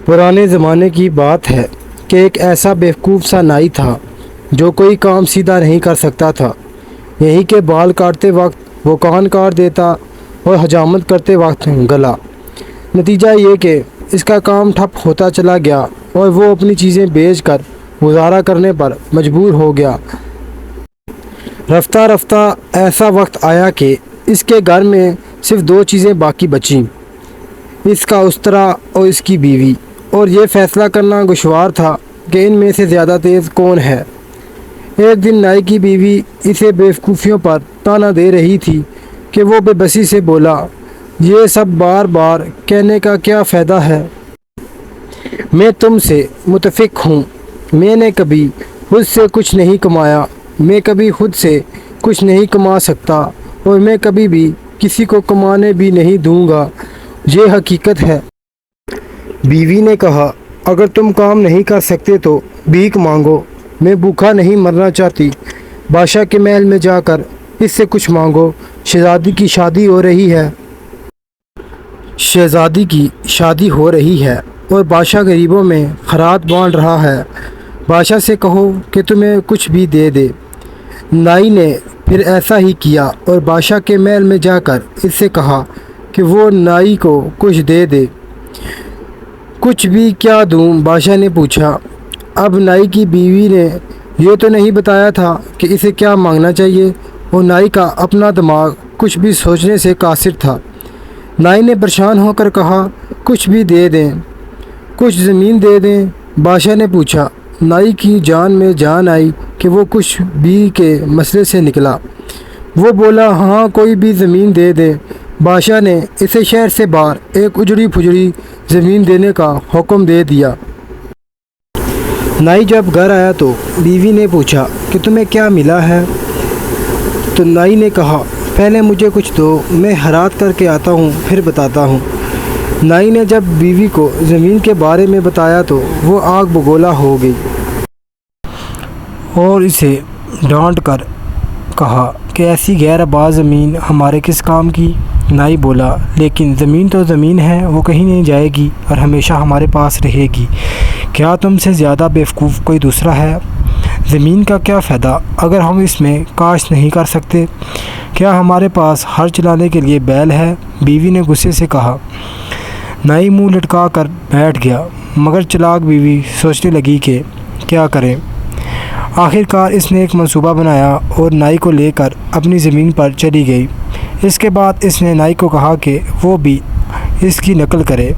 پرانے زمانے کی بات ہے کہ ایک ایسا بیوقوف سا نائی تھا جو کوئی کام سیدھا نہیں کر سکتا تھا۔ یہی کہ بال کاٹتے وقت وہ کان کاٹ دیتا اور حجامت کرتے وقت گلا۔ نتیجہ یہ کہ اس کا کام ٹھپ ہوتا چلا گیا اور وہ اپنی چیزیں بیچ کر گزارا کرنے پر مجبور ہو گیا۔ رفتہ رفتہ ایسا وقت آیا کہ اس کے گھر میں صرف دو چیزیں باقی بچیں، اس کا استرا اور اس کی بیوی، اور یہ فیصلہ کرنا دشوار تھا کہ ان میں سے زیادہ تیز کون ہے۔ ایک دن نائی کی بیوی اسے بیوقوفیوں پر طعنہ دے رہی تھی کہ وہ بے بسی سے بولا، یہ سب بار بار کہنے کا کیا فائدہ ہے؟ میں تم سے متفق ہوں۔ میں نے کبھی خود سے کچھ نہیں کمایا، میں کبھی خود سے کچھ نہیں کما سکتا، اور میں کبھی بھی کسی کو کمانے بھی نہیں دوں گا، یہ حقیقت ہے۔ بیوی نے کہا، اگر تم کام نہیں کر سکتے تو بھیک مانگو، میں بھوکا نہیں مرنا چاہتی۔ بادشاہ کے محل میں جا کر اس سے کچھ مانگو، شہزادی کی شادی ہو رہی ہے۔ شہزادی کی شادی ہو رہی ہے اور بادشاہ غریبوں میں خیرات بانٹ رہا ہے، بادشاہ سے کہو کہ تمہیں کچھ بھی دے دے۔ نائی نے پھر ایسا ہی کیا اور بادشاہ کے محل میں جا کر اس سے کہا کہ وہ نائی کو کچھ دے دے۔ کچھ بھی کیا دوں؟ بادشاہ نے پوچھا۔ اب نائی کی بیوی نے یہ تو نہیں بتایا تھا کہ اسے کیا مانگنا چاہیے، اور نائی کا اپنا دماغ کچھ بھی سوچنے سے قاصر تھا۔ نائی نے پریشان ہو کر کہا، کچھ بھی دے دیں، کچھ زمین دے دیں۔ بادشاہ نے پوچھا۔ نائی کی جان میں جان آئی کہ وہ کچھ بھی کے مسئلے سے نکلا۔ وہ بولا، ہاں کوئی بھی زمین دے دیں۔ بادشاہ نے اسے شہر سے باہر ایک اجڑی پھجڑی زمین دینے کا حکم دے دیا۔ نائی جب گھر آیا تو بیوی نے پوچھا کہ تمہیں کیا ملا ہے؟ تو نائی نے کہا، پہلے مجھے کچھ دو، میں خیرات کر کے آتا ہوں پھر بتاتا ہوں۔ نائی نے جب بیوی کو زمین کے بارے میں بتایا تو وہ آگ بگولا ہو گئی اور اسے ڈانٹ کر کہا کہ ایسی غیر آباد زمین ہمارے کس کام کی؟ نائی بولا، لیکن زمین تو زمین ہے، وہ کہیں نہیں جائے گی اور ہمیشہ ہمارے پاس رہے گی۔ کیا تم سے زیادہ بیوقوف کوئی دوسرا ہے؟ زمین کا کیا فائدہ اگر ہم اس میں کاشت نہیں کر سکتے؟ کیا ہمارے پاس ہل چلانے کے لیے بیل ہے؟ بیوی نے غصے سے کہا۔ نائی منہ لٹکا کر بیٹھ گیا، مگر چلاک بیوی سوچنے لگی کہ کیا کرے۔ آخر کار اس نے ایک منصوبہ بنایا اور نائی کو لے کر اپنی زمین پر چلی گئی۔ اس کے بعد اس نے نائی کو کہا کہ وہ بھی اس کی نقل کرے،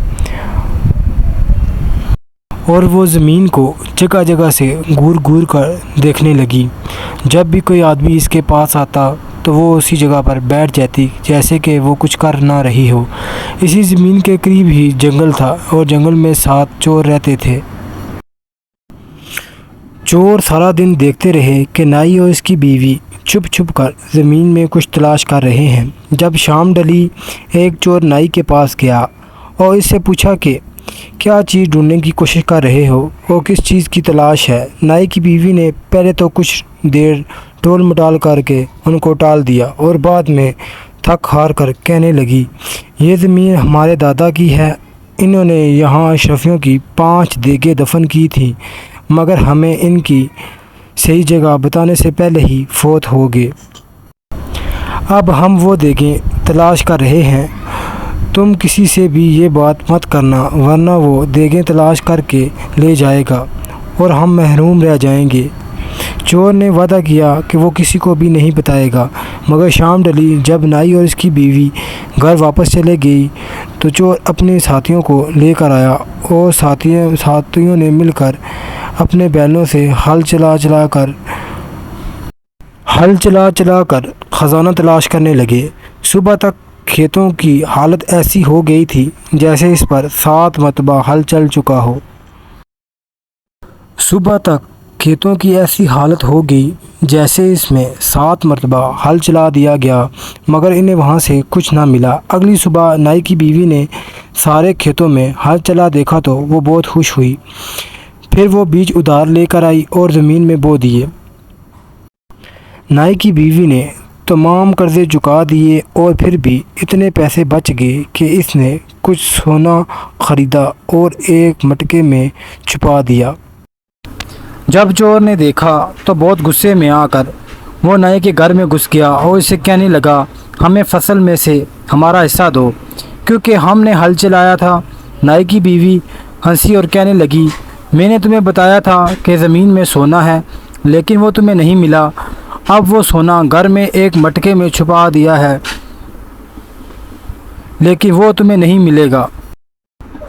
اور وہ زمین کو جگہ جگہ سے گور گور کر دیکھنے لگی۔ جب بھی کوئی آدمی اس کے پاس آتا تو وہ اسی جگہ پر بیٹھ جاتی جیسے کہ وہ کچھ کر نہ رہی ہو۔ اسی زمین کے قریب ہی جنگل تھا اور جنگل میں 7 چور رہتے تھے۔ چور سارا دن دیکھتے رہے کہ نائی اور اس کی بیوی چھپ چھپ کر زمین میں کچھ تلاش کر رہے ہیں۔ جب شام ڈلی، ایک چور نائی کے پاس گیا اور اس سے پوچھا کہ کیا چیز ڈھونڈنے کی کوشش کر رہے ہو اور کس چیز کی تلاش ہے؟ نائی کی بیوی نے پہلے تو کچھ دیر ٹول مٹال کر کے ان کو ٹال دیا اور بعد میں تھک ہار کر کہنے لگی، یہ زمین ہمارے دادا کی ہے، انہوں نے یہاں اشرفیوں کی 5 دیگیں دفن کی تھیں، مگر ہمیں ان کی صحیح جگہ بتانے سے پہلے ہی فوت ہو گئے۔ اب ہم وہ دیگیں تلاش کر رہے ہیں، تم کسی سے بھی یہ بات مت کرنا ورنہ وہ دیگیں تلاش کر کے لے جائے گا اور ہم محروم رہ جائیں گے۔ چور نے وعدہ کیا کہ وہ کسی کو بھی نہیں بتائے گا، مگر شام ڈلی۔ جب نائی اور اس کی بیوی گھر واپس چلے گئی تو چور اپنے ساتھیوں کو لے کر آیا اور ساتھیوں نے مل کر اپنے بیلوں سے ہل چلا کر خزانہ تلاش کرنے لگے۔ صبح تک کھیتوں کی حالت ایسی ہو گئی تھی جیسے اس پر 7 مرتبہ ہل چل چکا ہو۔ صبح تک کھیتوں کی ایسی حالت ہو گئی جیسے اس میں 7 مرتبہ ہل چلا دیا گیا، مگر انہیں وہاں سے کچھ نہ ملا۔ اگلی صبح نائی کی بیوی نے سارے کھیتوں میں ہل چلا دیکھا تو وہ بہت خوش ہوئی۔ پھر وہ بیج ادھار لے کر آئی اور زمین میں بو دیے۔ نائی کی بیوی نے تمام قرضے چکا دیے اور پھر بھی اتنے پیسے بچ گئے کہ اس نے کچھ سونا خریدا اور ایک مٹکے میں چھپا دیا۔ جب چور نے دیکھا تو بہت غصے میں آ کر وہ نائی کے گھر میں گھس گیا اور اسے کہنے لگا، ہمیں فصل میں سے ہمارا حصہ دو کیونکہ ہم نے ہل چلایا تھا۔ نائی کی بیوی ہنسی اور کہنے لگی، میں نے تمہیں بتایا تھا کہ زمین میں سونا ہے لیکن وہ تمہیں نہیں ملا، اب وہ سونا گھر میں ایک مٹکے میں چھپا دیا ہے لیکن وہ تمہیں نہیں ملے گا۔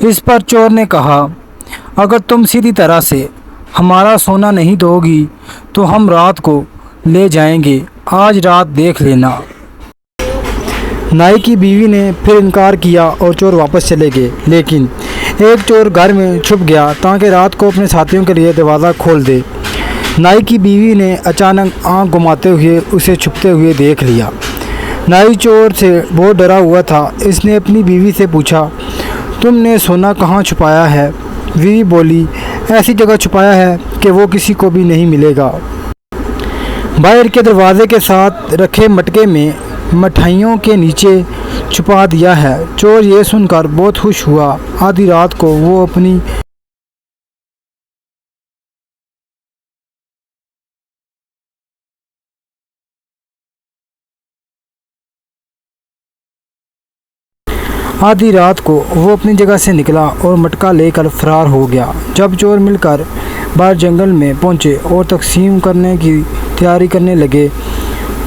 اس پر چور نے کہا، اگر تم سیدھی طرح سے ہمارا سونا نہیں دو گی تو ہم رات کو لے جائیں گے، آج رات دیکھ لینا۔ نائی کی بیوی نے پھر انکار کیا اور چور واپس چلے گئے، لیکن ایک چور گھر میں چھپ گیا تاکہ رات کو اپنے ساتھیوں کے لیے دروازہ کھول دے۔ نائی کی بیوی نے اچانک آنکھ گھماتے ہوئے اسے چھپتے ہوئے دیکھ لیا۔ نائی چور سے بہت ڈرا ہوا تھا۔ اس نے اپنی بیوی سے پوچھا، تم نے سونا کہاں چھپایا ہے؟ بیوی بولی، ایسی جگہ چھپایا ہے کہ وہ کسی کو بھی نہیں ملے گا۔ باہر کے دروازے کے ساتھ رکھے مٹکے میں مٹھائیوں کے نیچے چھپا دیا ہے۔ چور یہ سن کر بہت خوش ہوا۔ آدھی رات کو وہ اپنی جگہ سے نکلا اور مٹکا لے کر فرار ہو گیا۔ جب چور مل کر باہر جنگل میں پہنچے اور تقسیم کرنے کی تیاری کرنے لگے،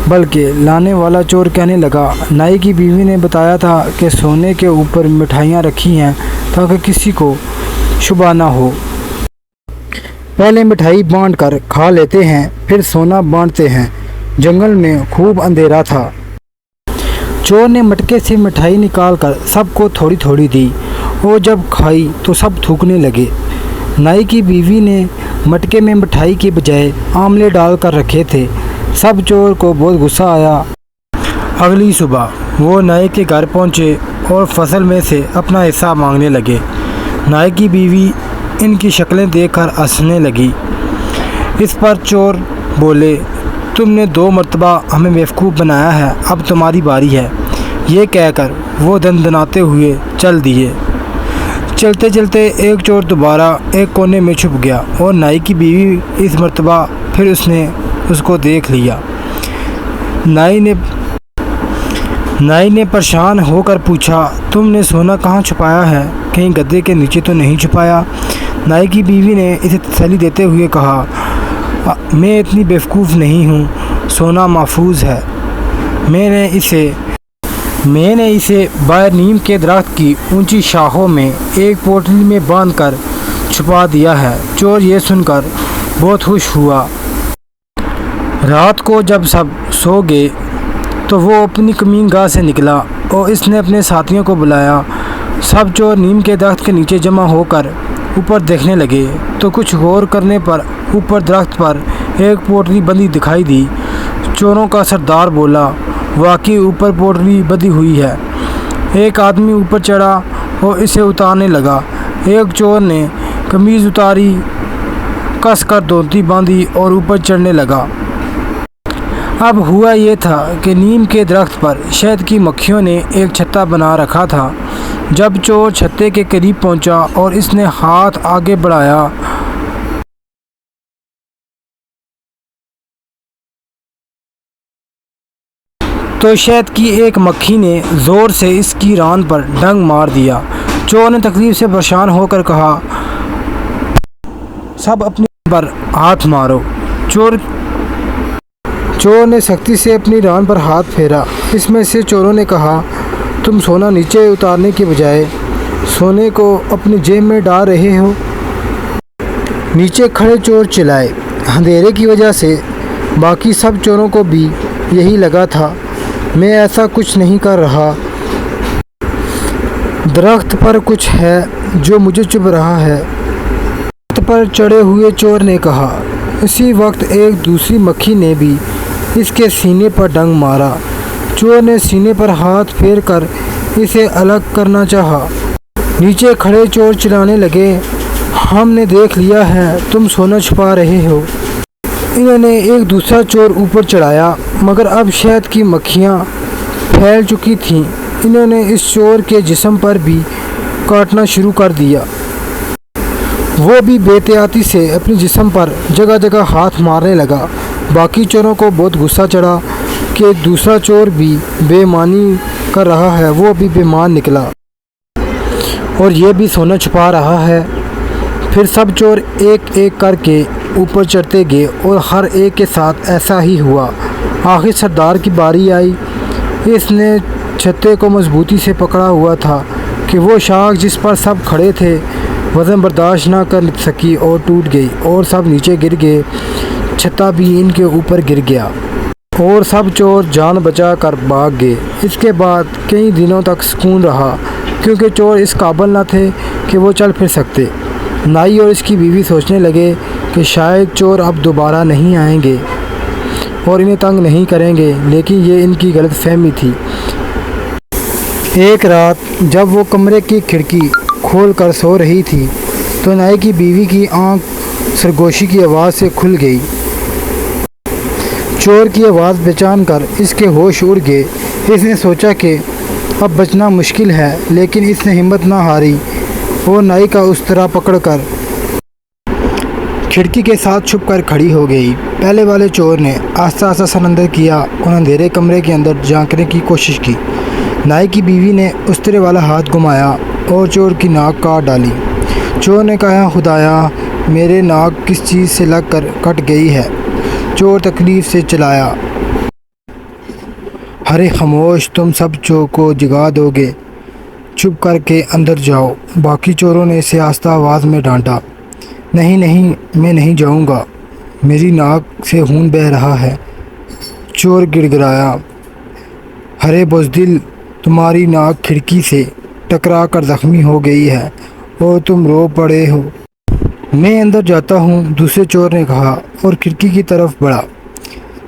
بلکہ لانے والا چور کہنے لگا، نائی کی بیوی نے بتایا تھا کہ سونے کے اوپر مٹھائیاں رکھی ہیں تاکہ کسی کو شبہ نہ ہو۔ پہلے مٹھائی بانٹ کر کھا لیتے ہیں پھر سونا بانٹتے ہیں۔ جنگل میں خوب اندھیرا تھا۔ چور نے مٹکے سے مٹھائی نکال کر سب کو تھوڑی تھوڑی دی اور جب کھائی تو سب تھوکنے لگے۔ نائی کی بیوی نے مٹکے میں مٹھائی کے بجائے آملے ڈال کر رکھے تھے۔ سب چور کو بہت غصہ آیا۔ اگلی صبح وہ نائی کے گھر پہنچے اور فصل میں سے اپنا حصہ مانگنے لگے۔ نائی کی بیوی ان کی شکلیں دیکھ کر ہنسنے لگی۔ اس پر چور بولے، تم نے 2 مرتبہ ہمیں بیوقوف بنایا ہے، اب تمہاری باری ہے۔ یہ کہہ کر وہ دندناتے ہوئے چل دیے۔ چلتے چلتے ایک چور دوبارہ ایک کونے میں چھپ گیا اور نائی کی بیوی اس مرتبہ پھر اس کو دیکھ لیا۔ نائی نے پریشان ہو کر پوچھا، تم نے سونا کہاں چھپایا ہے؟ کہیں گدے کے نیچے تو نہیں چھپایا؟ نائی کی بیوی نے اسے تسلی دیتے ہوئے کہا، میں اتنی بیوقوف نہیں ہوں، سونا محفوظ ہے۔ میں نے اسے باہر نیم کے درخت کی اونچی شاخوں میں ایک پوٹلی میں باندھ کر چھپا دیا ہے۔ چور یہ سن کر بہت خوش ہوا۔ رات کو جب سب سو گئے تو وہ اپنی کمین گاہ سے نکلا اور اس نے اپنے ساتھیوں کو بلایا۔ سب چور نیم کے درخت کے نیچے جمع ہو کر اوپر دیکھنے لگے تو کچھ غور کرنے پر اوپر درخت پر ایک پوٹلی بندھی دکھائی دی۔ چوروں کا سردار بولا، واقعی اوپر پوٹلی بندھی ہوئی ہے۔ ایک آدمی اوپر چڑھا اور اسے اتارنے لگا۔ ایک چور نے قمیض اتاری، کس کر دھوتی باندھی اور اوپر چڑھنے لگا۔ اب ہوا یہ تھا کہ نیم کے درخت پر شہد کی مکھیوں نے ایک چھتا بنا رکھا تھا۔ جب چور چھتے کے قریب پہنچا اور اس نے ہاتھ آگے بڑھایا تو شہد کی ایک مکھی نے زور سے اس کی ران پر ڈنگ مار دیا۔ چور نے تکلیف سے پریشان ہو کر کہا، سب اپنی پر ہاتھ مارو۔ چور نے سختی سے اپنی ران پر ہاتھ پھیرا۔ اس میں سے چوروں نے کہا، تم سونا نیچے اتارنے کے بجائے سونے کو اپنی جیب میں ڈال رہے ہو۔ نیچے کھڑے چور چلائے۔ اندھیرے کی وجہ سے باقی سب چوروں کو بھی یہی لگا تھا، میں ایسا کچھ نہیں کر رہا، درخت پر کچھ ہے جو مجھے چبھ رہا ہے۔ درخت پر چڑھے ہوئے چور نے کہا۔ اسی وقت ایک دوسری مکھی نے بھی اس کے سینے پر ڈنگ مارا۔ چور نے سینے پر ہاتھ پھیر کر اسے الگ کرنا چاہا۔ نیچے کھڑے چور چلانے لگے، ہم نے دیکھ لیا ہے، تم سونا چھپا رہے ہو۔ انہوں نے ایک دوسرا چور اوپر چڑھایا، مگر اب شہد کی مکھیاں پھیل چکی تھیں۔ انہوں نے اس چور کے جسم پر بھی کاٹنا شروع کر دیا۔ وہ بھی بے احتیاطی سے اپنے جسم پر جگہ جگہ ہاتھ مارنے لگا۔ باقی چوروں کو بہت غصہ چڑھا کہ دوسرا چور بھی بے ایمانی کر رہا ہے، وہ بھی بے ایمان نکلا اور یہ بھی سونا چھپا رہا ہے۔ پھر سب چور ایک ایک کر کے اوپر چڑھتے گئے اور ہر ایک کے ساتھ ایسا ہی ہوا۔ آخر سردار کی باری آئی۔ اس نے چھتے کو مضبوطی سے پکڑا ہوا تھا کہ وہ شاخ جس پر سب کھڑے تھے وزن برداشت نہ کر سکی اور ٹوٹ گئی اور سب نیچے گر گئے۔ چھتا بھی ان کے اوپر گر گیا اور سب چور جان بچا کر بھاگ گئے۔ اس کے بعد کئی دنوں تک سکون رہا، کیونکہ چور اس قابل نہ تھے کہ وہ چل پھر سکتے۔ نائی اور اس کی بیوی سوچنے لگے کہ شاید چور اب دوبارہ نہیں آئیں گے اور انہیں تنگ نہیں کریں گے، لیکن یہ ان کی غلط فہمی تھی۔ ایک رات جب وہ کمرے کی کھڑکی کھول کر سو رہی تھی تو نائی کی بیوی کی آنکھ سرگوشی کی آواز سے کھل گئی۔ چور کی آواز پہچان کر اس کے ہوش اڑ گئے۔ اس نے سوچا کہ اب بچنا مشکل ہے، لیکن اس نے ہمت نہ ہاری اور نائی کا استرا پکڑ کر کھڑکی کے ساتھ چھپ کر کھڑی ہو گئی۔ پہلے والے چور نے آہستہ آہستہ سر اندر کیا اور اندھیرے کمرے کے اندر جھانکنے کی کوشش کی۔ نائی کی بیوی نے استرے والا ہاتھ گھمایا اور چور کی ناک کاٹ ڈالی۔ چور نے کہا، خدایا، میرے ناک کس چیز سے لگ کر کٹ گئی ہے۔ چور تکلیف سے چلایا، ارے خاموش، تم سب چور کو جگا دو گے، چپ کر کے اندر جاؤ۔ باقی چوروں نے اسے آہستہ آواز میں ڈانٹا۔ نہیں نہیں، میں نہیں جاؤں گا، میری ناک سے خون بہہ رہا ہے۔ چور گڑ گڑایا، ارے بزدل، تمہاری ناک کھڑکی سے ٹکرا کر زخمی ہو گئی ہے اور تم رو پڑے ہو۔ میں اندر جاتا ہوں، دوسرے چور نے کہا اور کھڑکی کی طرف بڑھا۔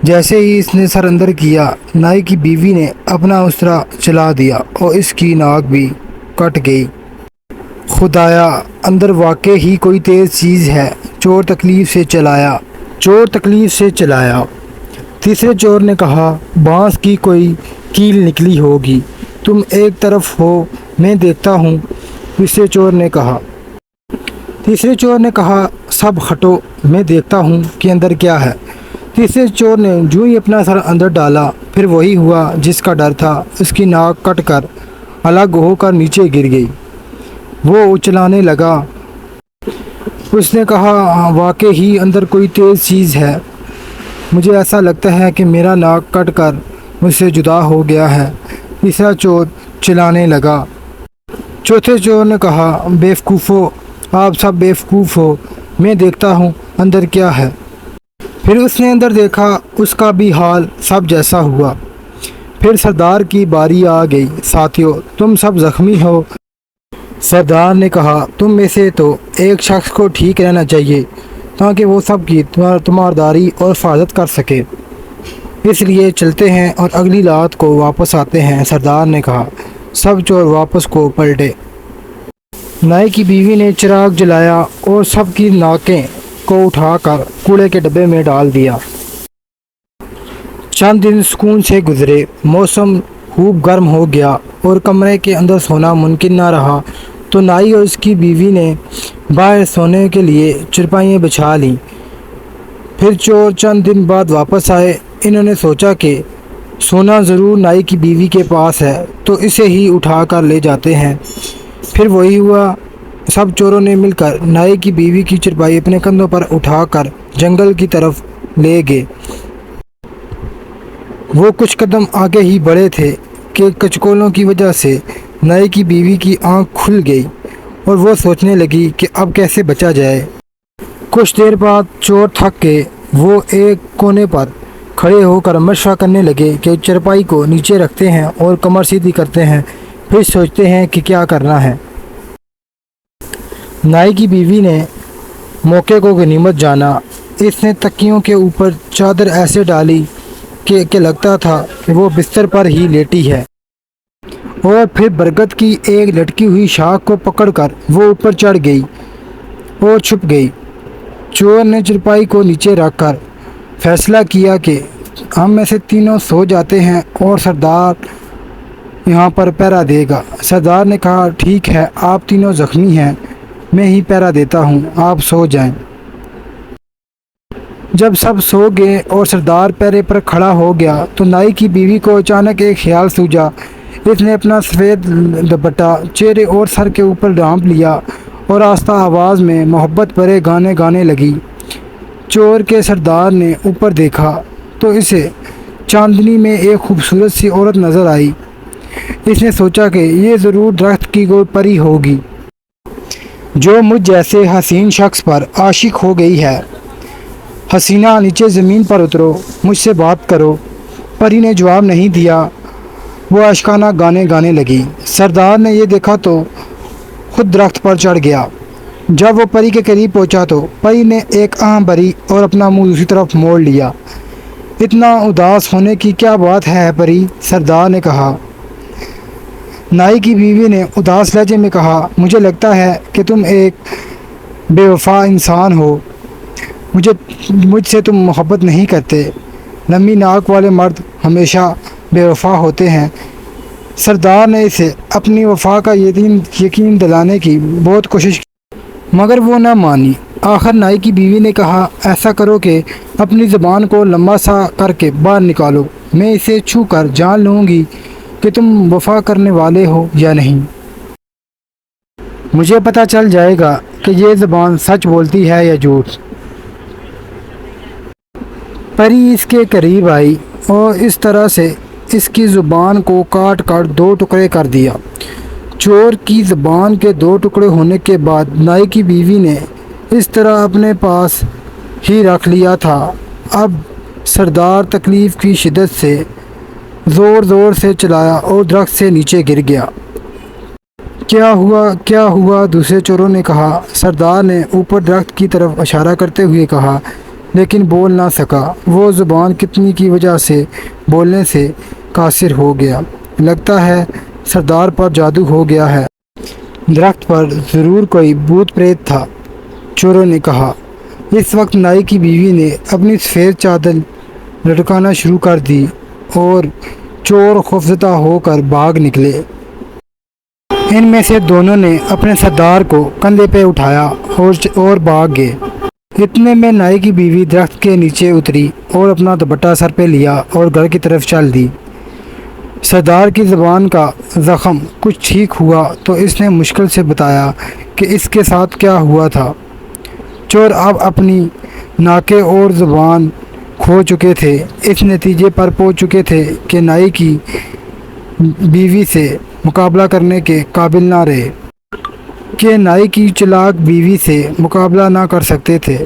جیسے ہی اس نے سر اندر کیا، نائی کی بیوی نے اپنا استرا چلا دیا اور اس کی ناک بھی کٹ گئی۔ خدایا، اندر واقع ہی کوئی تیز چیز ہے۔ چور تکلیف سے چلایا۔ تیسرے چور نے کہا، بانس کی کوئی کیل نکلی ہوگی، تم ایک طرف ہو، میں دیکھتا ہوں۔ تیسرے چور نے کہا، سب ہٹو، میں دیکھتا ہوں کہ اندر کیا ہے۔ تیسرے چور نے جو ہی اپنا سر اندر ڈالا، پھر وہی ہوا جس کا ڈر تھا، اس کی ناک کٹ کر الگ ہو کر نیچے گر گئی۔ وہ اچلانے لگا۔ اس نے کہا، واقع ہی اندر کوئی تیز چیز ہے، مجھے ایسا لگتا ہے کہ میرا ناک کٹ کر مجھ سے جدا ہو گیا ہے۔ تیسرا چور چلانے لگا۔ چوتھے چور نے کہا، بیوقوفو، آپ سب بیوقوف ہو، میں دیکھتا ہوں اندر کیا ہے۔ پھر اس نے اندر دیکھا، اس کا بھی حال سب جیسا ہوا۔ پھر سردار کی باری آ گئی۔ ساتھیو، تم سب زخمی ہو۔ سردار نے کہا، تم میں سے تو ایک شخص کو ٹھیک رہنا چاہیے تاکہ وہ سب کی تیمارداری اور حفاظت کر سکے، اس لیے چلتے ہیں اور اگلی رات کو واپس آتے ہیں۔ سردار نے کہا۔ سب چور واپس کو پلٹے۔ نائی کی بیوی نے چراغ جلایا اور سب کی ناکیں کو اٹھا کر کوڑے کے ڈبے میں ڈال دیا۔ چند دن سکون سے گزرے۔ موسم خوب گرم ہو گیا اور کمرے کے اندر سونا ممکن نہ رہا، تو نائی اور اس کی بیوی نے باہر سونے کے لیے چرپائیاں بچھا لیں۔ پھر چور چند دن بعد واپس آئے۔ انہوں نے سوچا کہ سونا ضرور نائی کی بیوی کے پاس ہے، تو اسے ہی اٹھا کر لے جاتے ہیں۔ پھر وہی ہوا۔ سب چوروں نے مل کر نائی کی بیوی کی چرپائی اپنے کندھوں پر اٹھا کر جنگل کی طرف لے گئے۔ وہ کچھ قدم آگے ہی بڑھے تھے کہ کچکولوں کی وجہ سے نائی کی بیوی کی آنکھ کھل گئی اور وہ سوچنے لگی کہ اب کیسے بچا جائے۔ کچھ دیر بعد چور تھک گئے۔ وہ ایک کونے پر کھڑے ہو کر مشورہ کرنے لگے کہ چرپائی کو نیچے رکھتے ہیں اور کمر سیدھی کرتے ہیں، پھر سوچتے ہیں کہ کیا کرنا ہے۔ نائی کی بیوی نے موقع کو غنیمت جانا۔ اس نے تکیوں کے اوپر چادر ایسے ڈالی کہ لگتا تھا کہ وہ بستر پر ہی لیٹی ہے، اور پھر برگد کی ایک لٹکی ہوئی شاخ کو پکڑ کر وہ اوپر چڑھ گئی اور چھپ گئی۔ چور نے چرپائی کو نیچے رکھ کر فیصلہ کیا کہ ہم میں سے تینوں سو جاتے ہیں اور سردار یہاں پر پہرا دے گا۔ سردار نے کہا ٹھیک ہے، آپ تینوں زخمی ہیں، میں ہی پہرا دیتا ہوں، آپ سو جائیں۔ جب سب سو گئے اور سردار پہرے پر کھڑا ہو گیا تو نائی کی بیوی کو اچانک ایک خیال سوجا۔ اس نے اپنا سفید دوپٹہ چہرے اور سر کے اوپر ڈھانپ لیا اور آہستہ آواز میں محبت بھرے گانے گانے لگی۔ چور کے سردار نے اوپر دیکھا تو اسے چاندنی میں ایک خوبصورت سی عورت نظر آئی۔ اس نے سوچا کہ یہ ضرور درخت کی کوئی پری ہوگی جو مجھ جیسے حسین شخص پر عاشق ہو گئی ہے۔ حسینہ نیچے زمین پر اترو، مجھ سے بات کرو۔ پری نے جواب نہیں دیا، وہ اشکانہ گانے گانے لگی۔ سردار نے یہ دیکھا تو خود درخت پر چڑھ گیا۔ جب وہ پری کے قریب پہنچا تو پری نے ایک آہ بھری اور اپنا منہ دوسری طرف موڑ لیا۔ اتنا اداس ہونے کی کیا بات ہے پری؟ سردار نے کہا۔ نائی کی بیوی نے اداس لہجے میں کہا مجھے لگتا ہے کہ تم ایک بے وفا انسان ہو، مجھ سے تم محبت نہیں کرتے۔ لمبی ناک والے مرد ہمیشہ بے وفا ہوتے ہیں۔ سردار نے اسے اپنی وفا کا یقین دلانے کی بہت کوشش کی مگر وہ نہ مانی۔ آخر نائی کی بیوی نے کہا ایسا کرو کہ اپنی زبان کو لمبا سا کر کے باہر نکالو، میں اسے چھو کر جان لوں گی کہ تم وفا کرنے والے ہو یا نہیں۔ مجھے پتہ چل جائے گا کہ یہ زبان سچ بولتی ہے یا جھوٹ۔ پری اس کے قریب آئی اور اس طرح سے اس کی زبان کو کاٹ کر 2 ٹکڑے کر دیا۔ چور کی زبان کے 2 ٹکڑے ہونے کے بعد نائی کی بیوی نے اس طرح اپنے پاس ہی رکھ لیا تھا۔ اب سردار تکلیف کی شدت سے زور سے چلایا اور درخت سے نیچے گر گیا۔ کیا ہوا؟ دوسرے چوروں نے کہا۔ سردار نے اوپر درخت کی طرف اشارہ کرتے ہوئے کہا لیکن بول نہ سکا۔ وہ زبان کتنی کی وجہ سے بولنے سے قاصر ہو گیا۔ لگتا ہے سردار پر جادو ہو گیا ہے، درخت پر ضرور کوئی بھوت پریت تھا، چوروں نے کہا۔ اس وقت نائی کی بیوی نے اپنی سفید چادر لٹکانا شروع کر دی اور چور خوفزدہ ہو کر بھاگ نکلے۔ ان میں سے دونوں نے اپنے سردار کو کندھے پہ اٹھایا اور بھاگ گئے۔ اتنے میں نائی کی بیوی درخت کے نیچے اتری اور اپنا دوپٹہ سر پہ لیا اور گھر کی طرف چل دی۔ سردار کی زبان کا زخم کچھ ٹھیک ہوا تو اس نے مشکل سے بتایا کہ اس کے ساتھ کیا ہوا تھا۔ چور اب اپنی ناکیں اور زبان کھو چکے تھے، اس نتیجے پر پہنچ چکے تھے کہ نائی کی بیوی سے مقابلہ کرنے کے قابل نہ رہے، کہ نائی کی چلاک بیوی سے مقابلہ نہ کر سکتے تھے،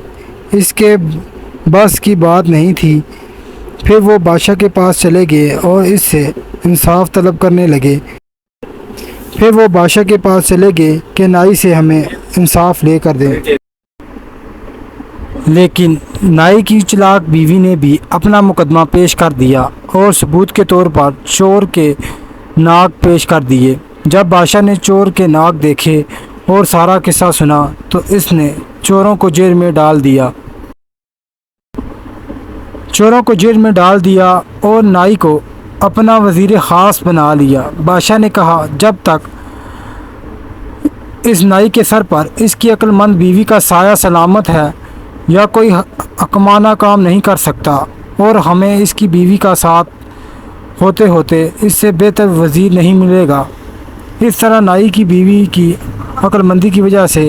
اس کے بس کی بات نہیں تھی۔ پھر وہ بادشاہ کے پاس چلے گئے اور اس سے انصاف طلب کرنے لگے۔ کہ نائی سے ہمیں انصاف لے کر دیں۔ لیکن نائی کی چلاک بیوی نے بھی اپنا مقدمہ پیش کر دیا اور ثبوت کے طور پر چور کے ناک پیش کر دیے۔ جب بادشاہ نے چور کے ناک دیکھے اور سارا قصہ سنا تو اس نے چوروں کو جیل میں ڈال دیا اور نائی کو اپنا وزیر خاص بنا لیا۔ بادشاہ نے کہا جب تک اس نائی کے سر پر اس کی عقل مند بیوی کا سایہ سلامت ہے یا کوئی حکمانہ کام نہیں کر سکتا، اور ہمیں اس کی بیوی کا ساتھ ہوتے اس سے بہتر وزیر نہیں ملے گا۔ اس طرح نائی کی بیوی کی عقل مندی کی وجہ سے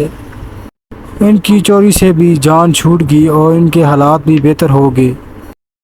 ان کی چوری سے بھی جان چھوٹ گئی اور ان کے حالات بھی بہتر ہو گئے۔